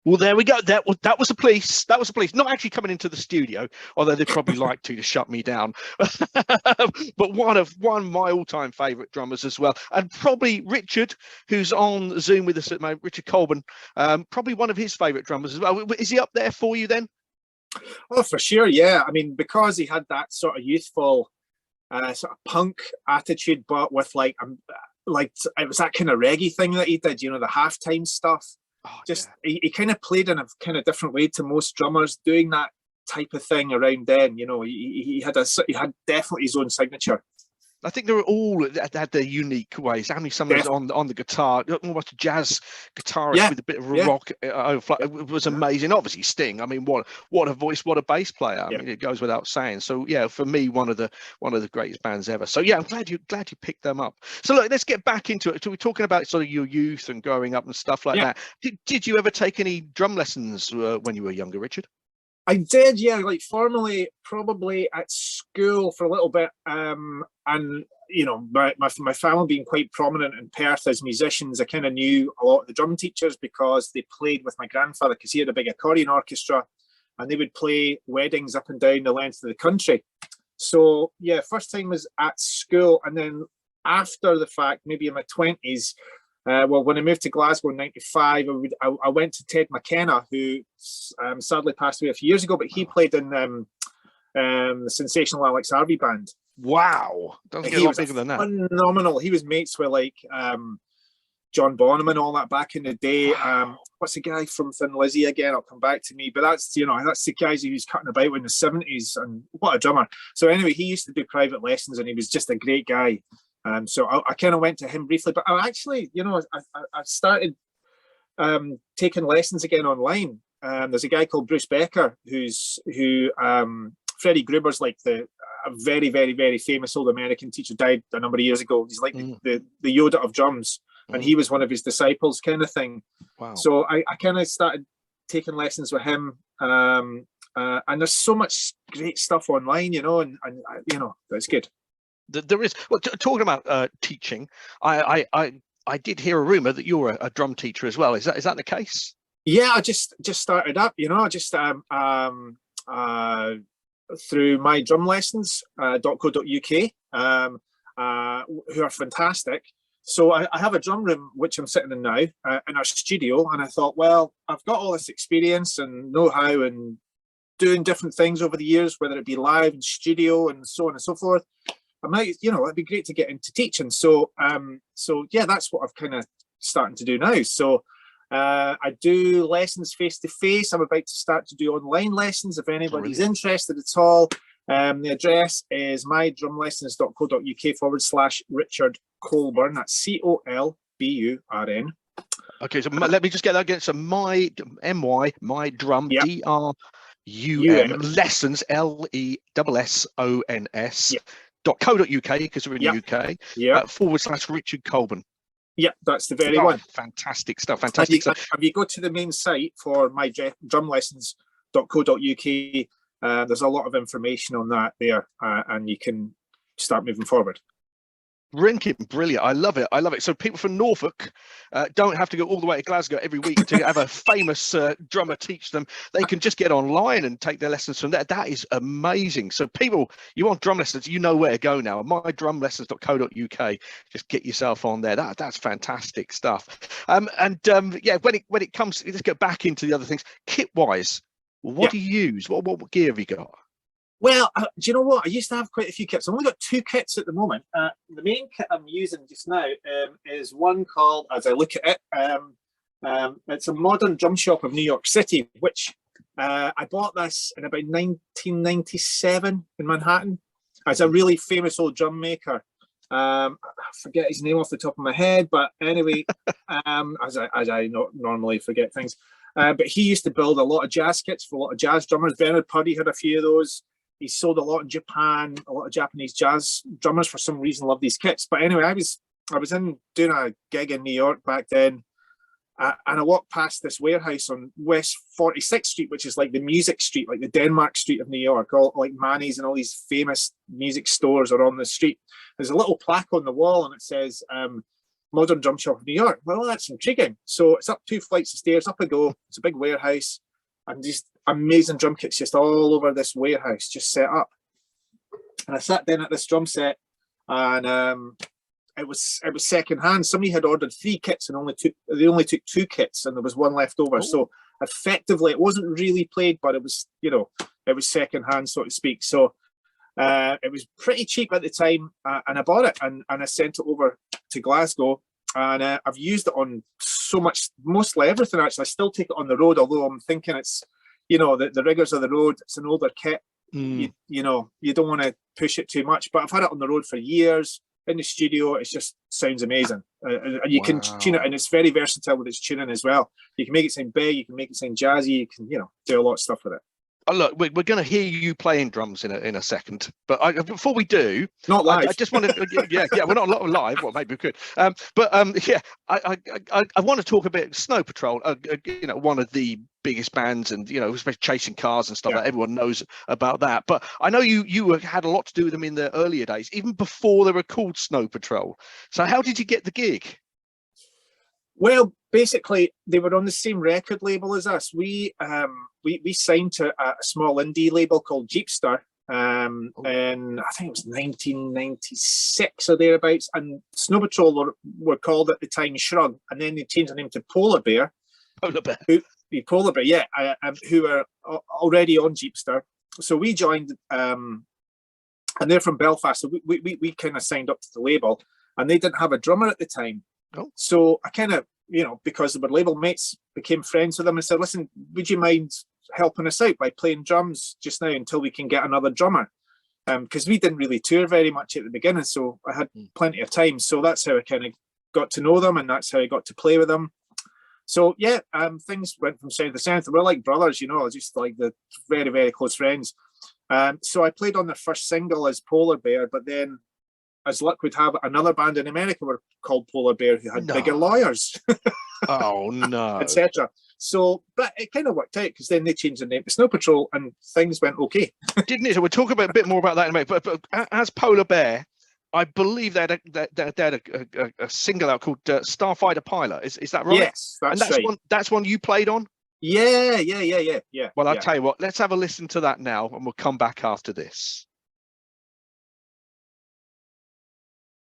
Well, there we go. That was the police. That was the police. Not actually coming into the studio, although they'd probably like to shut me down. But one of my all-time favourite drummers as well, and probably Richard, who's on Zoom with us at the moment, Richard Colburn, probably one of his favourite drummers as well. Is he up there for you then? Oh, for sure, yeah. I mean, because he had that sort of youthful, sort of punk attitude, but with like it was that kind of reggae thing that he did. You know, the halftime stuff. Oh, just yeah. He kind of played in a kind of different way to most drummers doing that type of thing around then. You know, he had definitely his own signature. I think they were all had their unique ways. How many summers on the guitar, almost a jazz guitarist with a bit of a rock overflow. It was amazing. Obviously Sting. I mean, what a voice, what a bass player. I mean, it goes without saying. So yeah, for me, one of the greatest bands ever. So yeah, I'm glad you picked them up. So look, let's get back into it. So we're talking about sort of your youth and growing up and stuff like that. Did you ever take any drum lessons when you were younger, Richard? I did, yeah, like formally, probably at school for a little bit. And, you know, my family being quite prominent in Perth as musicians, I kind of knew a lot of the drum teachers because they played with my grandfather because he had a big accordion orchestra and they would play weddings up and down the length of the country. So, yeah, first time was at school. And then after the fact, maybe in my 20s, well, when I moved to Glasgow in '95, I went to Ted McKenna, who sadly passed away a few years ago, but he played in the sensational Alex Harvey band. Wow, doesn't get a lot bigger than that. Phenomenal. He was mates with like John Bonham and all that back in the day. What's the guy from Thin Lizzy again? I'll come back to me, but that's the guys he was cutting about in the '70s, and what a drummer. So anyway, he used to do private lessons, and he was just a great guy. So I kind of went to him briefly, but I actually, you know, I started taking lessons again online. There's a guy called Bruce Becker who Freddie Gruber's like a very, very, very famous old American teacher, died a number of years ago. He's like the Yoda of drums, and he was one of his disciples, kind of thing. Wow. So I kind of started taking lessons with him, and there's so much great stuff online, you know, and you know, that's good. There is. Well, talking about teaching, I did hear a rumor that you're a drum teacher as well. Is that the case? Yeah, I just started up. You know, just through mydrumlessons.co.uk, who are fantastic. So I have a drum room which I'm sitting in now in our studio, and I thought, well, I've got all this experience and know-how and doing different things over the years, whether it be live and studio and so on and so forth. I might, you know, it'd be great to get into teaching. So, yeah, that's what I've kind of starting to do now. So, I do lessons face to face. I'm about to start to do online lessons if anybody's interested at all. The address is mydrumlessons.co.uk/Richard Colburn. That's COLBURN. Okay, so let me just get that again. So my drum DRUM lessons LESSONS. .co.uk because we're in the UK. /Richard Colburn. Yeah, that's the very one. Fantastic stuff. Fantastic stuff. If you go to the main site for mydrumlessons.co.uk, there's a lot of information on that there, and you can start moving forward. Brilliant. I love it. So people from Norfolk don't have to go all the way to Glasgow every week to have a famous drummer teach them. They can just get online and take their lessons from there. That is amazing. So people, you want drum lessons, you know where to go now. mydrumlessons.co.uk. Just get yourself on there. That's fantastic stuff. Yeah, when it comes, let's get back into the other things. Kit wise, what do you use? What gear have you got? Well, do you know what? I used to have quite a few kits. I've only got 2 kits at the moment. The main kit I'm using just now is one called, as I look at it, it's a Modern Drum Shop of New York City, which I bought this in about 1997 in Manhattan. It's a really famous old drum maker. I forget his name off the top of my head, but anyway, as I normally forget things. But he used to build a lot of jazz kits for a lot of jazz drummers. Bernard Purdie had a few of those. He sold a lot in Japan. A lot of Japanese jazz drummers, for some reason, love these kits. But anyway, I was in doing a gig in New York back then, and I walked past this warehouse on West 46th Street, which is like the music street, like the Denmark Street of New York. All like Manny's and all these famous music stores are on the street. There's a little plaque on the wall, and it says, Modern Drum Shop of New York. Well, that's intriguing. So it's up 2 flights of stairs, up I go. It's a big warehouse, and these amazing drum kits just all over this warehouse, just set up. And I sat down at this drum set, and it was second hand. Somebody had ordered 3 kits and they only took 2 kits, and there was 1 left over. So effectively, it wasn't really played, but it was, you know, it was second hand, so to speak. So it was pretty cheap at the time, and I bought it and I sent it over to Glasgow, and I've used it on so much, mostly everything actually. I still take it on the road, although I'm thinking it's, you know, the rigors of the road. It's an older kit. You know, you don't want to push it too much, but I've had it on the road for years. In the studio, it just sounds amazing, and you can tune it, and it's very versatile with its tuning as well. You can make it sound big, you can make it sound jazzy, you can, you know, do a lot of stuff with it. Oh, look, we're going to hear you playing drums in a second, but before we do, not live. I just want to, yeah, we're not live. Well, maybe we could, yeah, I want to talk a bit Snow Patrol. You know, one of the biggest bands, and you know, especially chasing cars and stuff. Like everyone knows about that. But I know you had a lot to do with them in the earlier days, even before they were called Snow Patrol. So how did you get the gig? Well, basically, they were on the same record label as us. We signed to a small indie label called Jeepster, and I think it was 1996 or thereabouts. And Snow Patrol were called at the time Shrug, and then they changed their name to Polar Bear. Polar Bear, yeah, who were already on Jeepster. So we joined, and they're from Belfast. So we kind of signed up to the label, and they didn't have a drummer at the time. So I kind of, you know, because they were label mates, became friends with them and said, listen, would you mind helping us out by playing drums just now until we can get another drummer? Because we didn't really tour very much at the beginning, so I had plenty of time. So that's how I kind of got to know them, and that's how I got to play with them. So yeah, things went from south to south. We're like brothers, you know, just like the very, very close friends. So I played on their first single as Polar Bear, but then, as luck would have it, another band in America were called Polar Bear, who had bigger lawyers. Oh no, etc. So, but it kind of worked out, because then they changed the name to Snow Patrol, and things went okay. Didn't it? So we'll talk about a bit more about that in a minute. But as Polar Bear, I believe they had a single out called Starfighter Pilot. Is that right? Yes, that's right. That's one you played on. Yeah. Well, I'll tell you what. Let's have a listen to that now, and we'll come back after this.